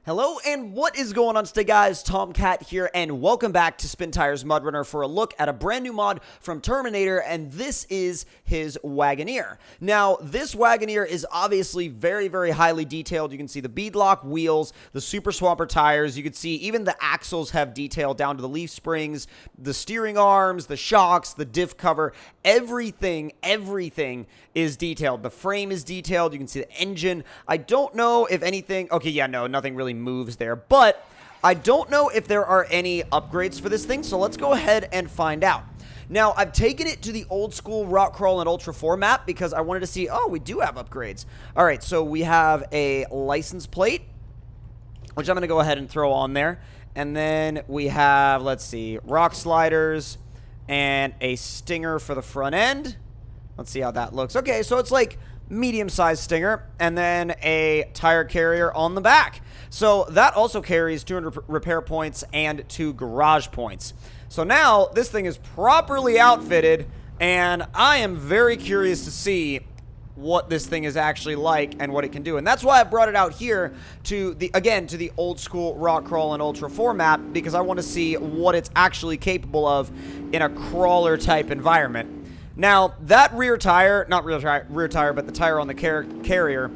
Hello and what is going on today, guys? Tomcat here and welcome back to SpinTires MudRunner for a look at a brand new mod from Terminator, and this is his Wagoneer. Now, this Wagoneer is obviously very, very highly detailed. You can see the beadlock wheels, the Super Swamper tires. You can see even the axles have detail down to the leaf springs, the steering arms, the shocks, the diff cover. Everything is detailed. The frame is detailed. You can see the engine. I don't know if anything... Okay, yeah, no, nothing really moves there, but I don't know if there are any upgrades for this thing, so let's go ahead and find out. Now, I've taken it to the old school Rock Crawl and Ultra 4 map because I wanted to see, oh, we do have upgrades. All right, so we have a license plate, which I'm going to go ahead and throw on there, and then we have, let's see, rock sliders and a stinger for the front end. Let's see how that looks. Okay, so it's like medium-sized stinger, and then a tire carrier on the back. So that also carries 200 repair points and 2 garage points. So now this thing is properly outfitted, and I am very curious to see what this thing is actually like and what it can do. And that's why I brought it out here to the old school Rock Crawl and Ultra 4 map, because I want to see what it's actually capable of in a crawler type environment. Now, that rear tire, not rear tire, but the tire on the carrier,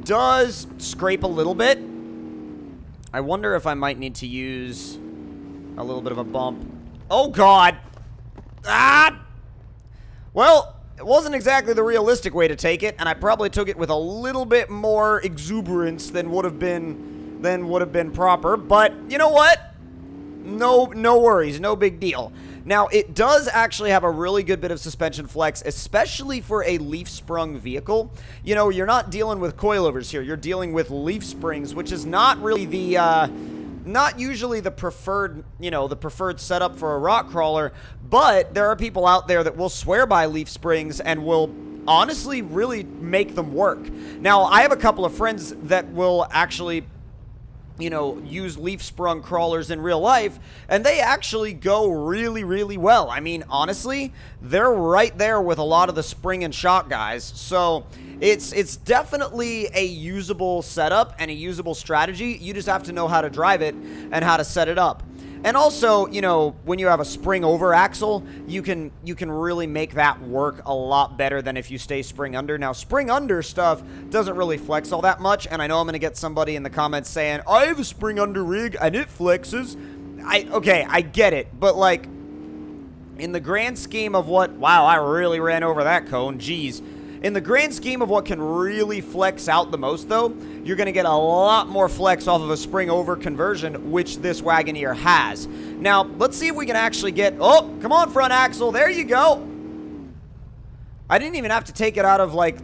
does scrape a little bit. I wonder if I might need to use a little bit of a bump. Oh, God! Ah! Well, it wasn't exactly the realistic way to take it, and I probably took it with a little bit more exuberance than would have been proper, but you know what? No worries, no big deal. Now, it does actually have a really good bit of suspension flex, especially for a leaf-sprung vehicle. You know, you're not dealing with coilovers here. You're dealing with leaf springs, which is not really the, not usually the preferred, the preferred setup for a rock crawler. But there are people out there that will swear by leaf springs and will honestly really make them work. Now, I have a couple of friends that will actually... use leaf-sprung crawlers in real life, and they actually go really, really well. I mean, honestly, they're right there with a lot of the spring and shock guys. So it's definitely a usable setup and a usable strategy. You just have to know how to drive it and how to set it up. And also, when you have a spring over axle, you can really make that work a lot better than if you stay spring under. Now, spring under stuff doesn't really flex all that much, and I know I'm going to get somebody in the comments saying, I have a spring under rig and it flexes. Okay, I get it, but like, in the grand scheme of what, wow, I really ran over that cone, geez. In the grand scheme of what can really flex out the most, though, you're going to get a lot more flex off of a spring-over conversion, which this Wagoneer has. Now, let's see if we can actually get... Oh, come on, front axle. There you go. I didn't even have to take it out of, like,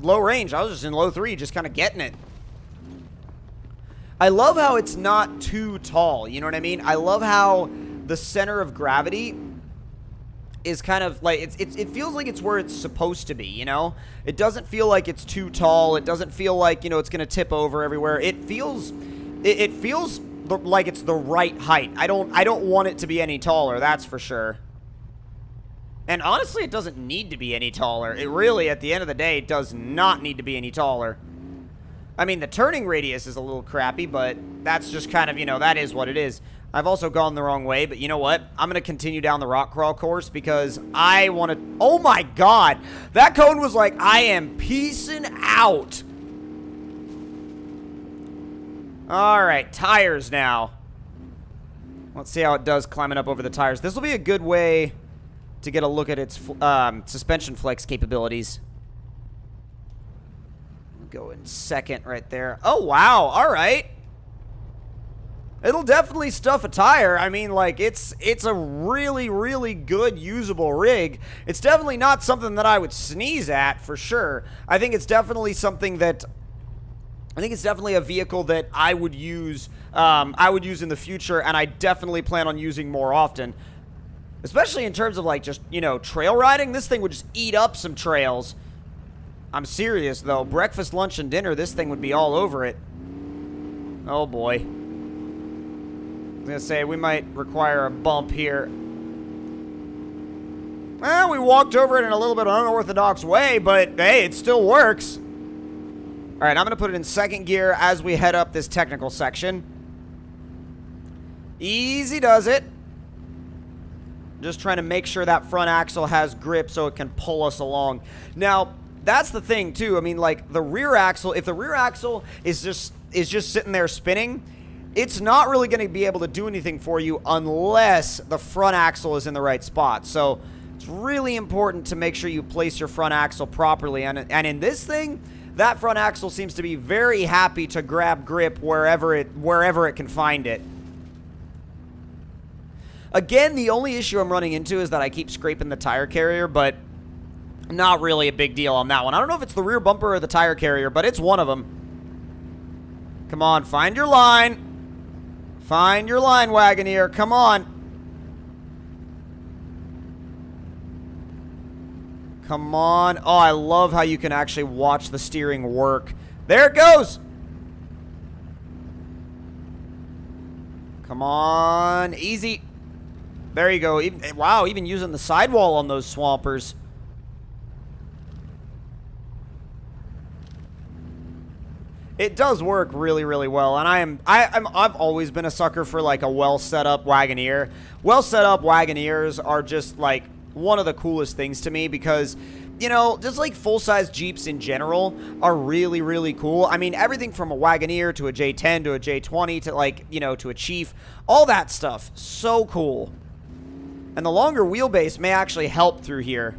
low range. I was just in low 3, just kind of getting it. I love how it's not too tall, you know what I mean? I love how the center of gravity... is kind of like, it feels like it's where it's supposed to be, It doesn't feel like it's too tall. It doesn't feel like, it's going to tip over everywhere. It feels like it's the right height. I don't want it to be any taller, that's for sure. And honestly, it doesn't need to be any taller. It really, at the end of the day, does not need to be any taller. I mean, the turning radius is a little crappy, but that's just kind of, that is what it is. I've also gone the wrong way, but you know what? I'm going to continue down the rock crawl course because I want to... Oh my God! That cone was like, I am peacing out. Alright, tires now. Let's see how it does climbing up over the tires. This will be a good way to get a look at its suspension flex capabilities. Go in second right there. Oh, wow. Alright. It'll definitely stuff a tire. I mean, like, it's a really, really good usable rig. It's definitely not something that I would sneeze at, for sure. I think it's definitely something that... I think it's definitely a vehicle that I would use in the future, and I definitely plan on using more often. Especially in terms of, like, just, trail riding. This thing would just eat up some trails. I'm serious, though. Breakfast, lunch, and dinner, this thing would be all over it. Oh, boy. I was going to say, we might require a bump here. Well, we walked over it in a little bit unorthodox way, but hey, it still works. All right, I'm going to put it in second gear as we head up this technical section. Easy does it. Just trying to make sure that front axle has grip so it can pull us along. Now, that's the thing, too. I mean, like, the rear axle, if the rear axle is just sitting there spinning, it's not really going to be able to do anything for you unless the front axle is in the right spot. So, it's really important to make sure you place your front axle properly. And in this thing, that front axle seems to be very happy to grab grip wherever it can find it. Again, the only issue I'm running into is that I keep scraping the tire carrier, but not really a big deal on that one. I don't know if it's the rear bumper or the tire carrier, but it's one of them. Come on, find your line. Find your line, Wagoneer. Come on. Come on. Oh, I love how you can actually watch the steering work. There it goes. Come on. Easy. There you go. Wow, even using the sidewall on those swampers. It does work really, really well, and I've always been a sucker for like a well set up Wagoneer. Well set up Wagoneers are just like one of the coolest things to me because, you know, just like full-size Jeeps in general are really, really cool. I mean, everything from a Wagoneer to a J10 to a J20 to, like, you know, to a Chief, all that stuff, so cool. And the longer wheelbase may actually help through here.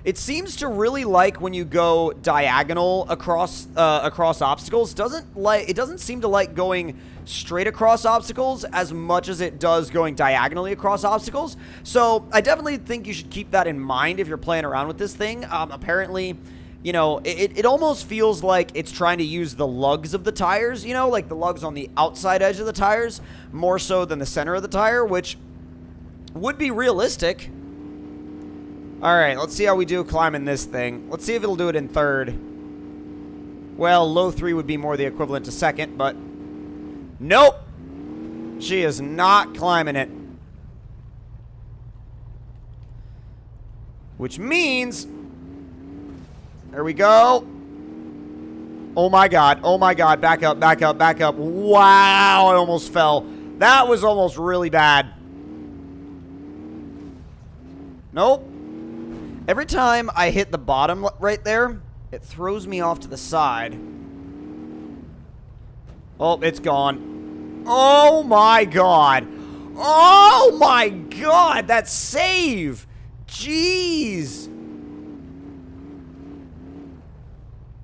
It seems to really like when you go diagonal across obstacles. It doesn't seem to like going straight across obstacles as much as it does going diagonally across obstacles. So I definitely think you should keep that in mind if you're playing around with this thing. Apparently, you know, it almost feels like it's trying to use the lugs of the tires, you know, like the lugs on the outside edge of the tires, more so than the center of the tire, which would be realistic. All right, let's see how we do climbing this thing. Let's see if it'll do it in third. Well, low 3 would be more the equivalent to second, but nope. She is not climbing it. Which means, there we go. Oh my God, back up, back up, back up. Wow, I almost fell. That was almost really bad. Nope. Every time I hit the bottom right there, it throws me off to the side. Oh, it's gone. Oh my God. Oh my God, that save. Jeez.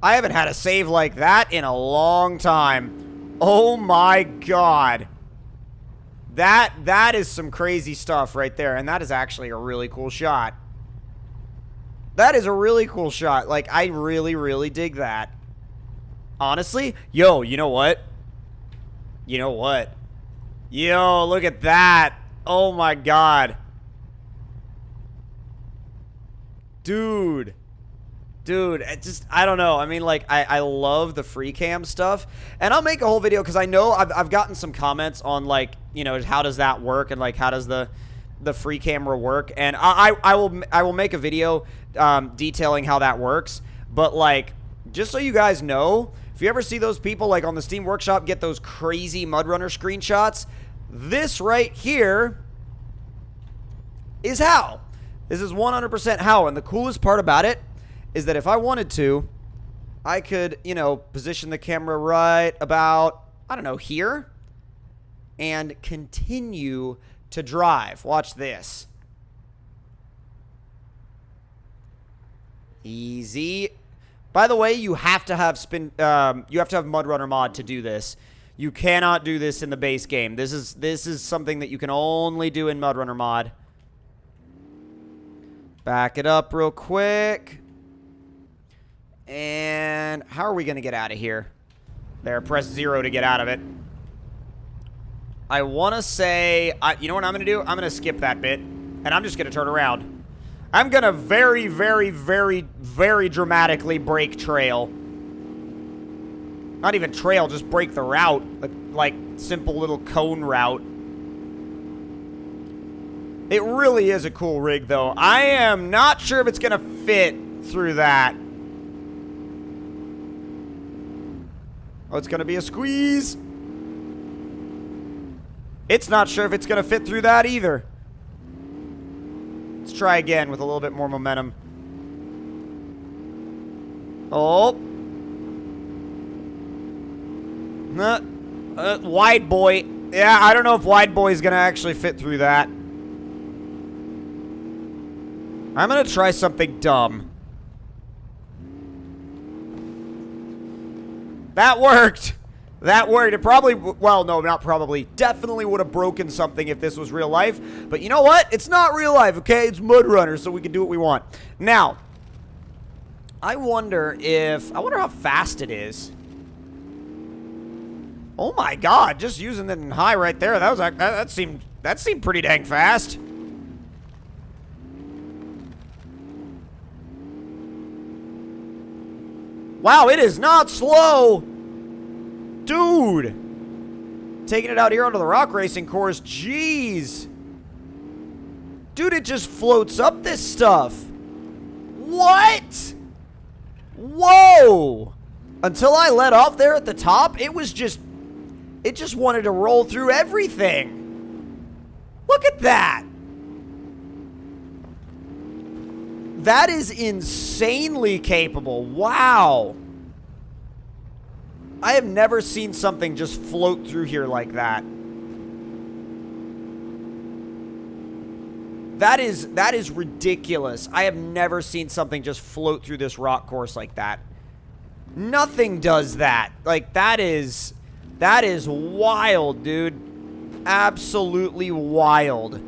I haven't had a save like that in a long time. Oh my God. That is some crazy stuff right there, and that is actually a really cool shot. That is a really cool shot. Like, I really, really dig that. Honestly, yo, you know what? You know what? Yo, look at that. Oh my God. Dude. Dude, it just, I don't know. I mean, like, I love the free cam stuff. And I'll make a whole video because I know I've gotten some comments on, like, you know, how does that work? And, like, how does the free camera work? And I will make a video detailing how that works. But, like, just so you guys know, if you ever see those people, like, on the Steam Workshop get those crazy MudRunner screenshots, this right here is how. This is 100% how. And the coolest part about it is that if I wanted to, I could, you know, position the camera right about, I don't know, here, and continue to drive. Watch this. Easy. By the way, you have to have MudRunner mod to do this. You cannot do this in the base game. This is something that you can only do in MudRunner mod. Back it up real quick. And how are we going to get out of here? There, press 0 to get out of it. I want to say, you know what I'm going to do? I'm going to skip that bit, and I'm just going to turn around. I'm going to very, very, very, very dramatically break trail. Not even trail, just break the route. Like simple little cone route. It really is a cool rig, though. I am not sure if it's going to fit through that. Oh, it's going to be a squeeze. It's not sure if it's going to fit through that either. Let's try again with a little bit more momentum. Oh. Wide boy. Yeah, I don't know if wide boy is going to actually fit through that. I'm going to try something dumb. That worked. That worked. It probably, well, no, not probably. Definitely would have broken something if this was real life. But you know what? It's not real life, okay? It's MudRunner, so we can do what we want. Now, I wonder how fast it is. Oh my God, just using it in high right there. That seemed pretty dang fast. Wow, it is not slow. Dude. Taking it out here onto the rock racing course. Jeez. Dude, it just floats up this stuff. What? Whoa. Until I let off there at the top, it just wanted to roll through everything. Look at that. That is insanely capable. Wow. I have never seen something just float through here like that. That is ridiculous. I have never seen something just float through this rock course like that. Nothing does that. Like, that is wild, dude. Absolutely wild.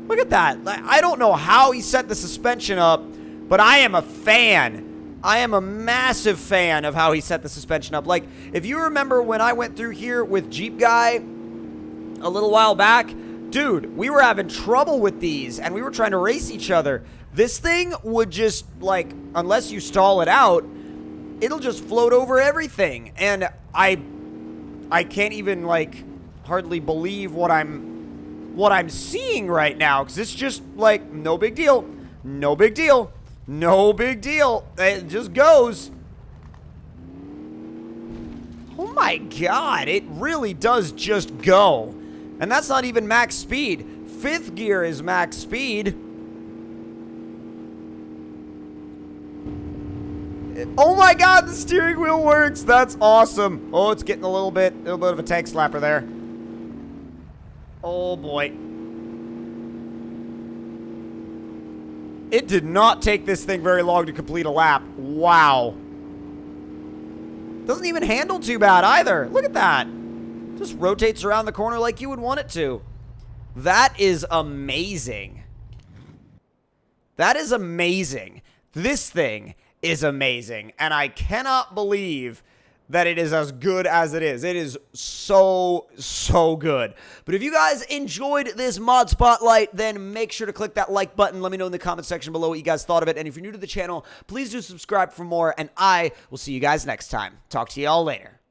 Look at that. I don't know how he set the suspension up, but I am a fan. I am a massive fan of how he set the suspension up. Like, if you remember when I went through here with Jeep Guy a little while back, dude, we were having trouble with these, and we were trying to race each other. This thing would just, like, unless you stall it out, it'll just float over everything. And I can't even, like, hardly believe what I'm seeing right now, because it's just, like, no big deal. No big deal. No big deal. It just goes. Oh my God, it really does just go. And that's not even max speed. Fifth gear is max speed. Oh my God, the steering wheel works. That's awesome. Oh, it's getting a little bit of a tank slapper there. Oh boy. It did not take this thing very long to complete a lap. Wow. Doesn't even handle too bad either. Look at that. Just rotates around the corner like you would want it to. That is amazing. That is amazing. This thing is amazing. And I cannot believe that it is as good as it is. It is so, so good. But if you guys enjoyed this mod spotlight, then make sure to click that like button. Let me know in the comment section below what you guys thought of it. And if you're new to the channel, please do subscribe for more. And I will see you guys next time. Talk to you all later.